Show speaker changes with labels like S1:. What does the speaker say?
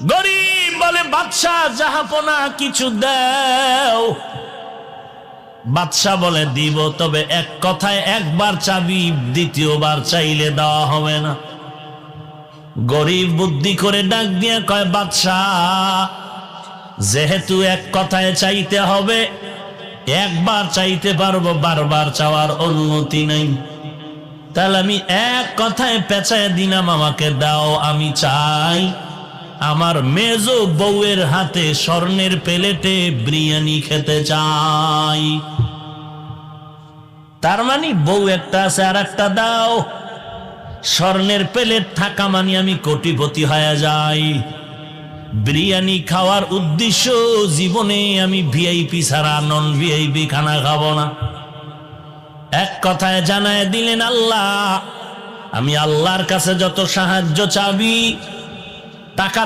S1: গরিব বলে বাদশা জাহাপনা কিছু দাও। বাদশা বলে দিব, তবে এক কথায় একবার চাবি, দ্বিতীয়বার চাইলে দেওয়া হবে না। গরিব বুদ্ধি করে ডাক দিয়ে কয়, বাদশা যেহেতু এক কথায় চাইতে হবে, একবার চাইতে পারবো, বারবার চাওয়ার অনুমতি নেই। তাহলে আমি এক কথায় পেঁচায় দিলাম, আমাকে দাও। আমি চাই আমার মেজো বউয়ের হাতে স্বর্ণের প্লেটে বিরিয়ানি খেতে চাই। তার মানে বউ একটা আছে, আর একটা দাও। স্বর্ণের প্লেট থাকা মানে আমি কোটিপতি হয়ে যাই। বিরিয়ানি খাওয়ার উদ্দেশ্য, জীবনে আমি ভিআইপি ছাড়া নন ভিআইপি খানা খাবো না। এক কথায় জানায় দিলেন আল্লাহ, আমি আল্লাহর কাছে যত সাহায্য চাবি, টাকা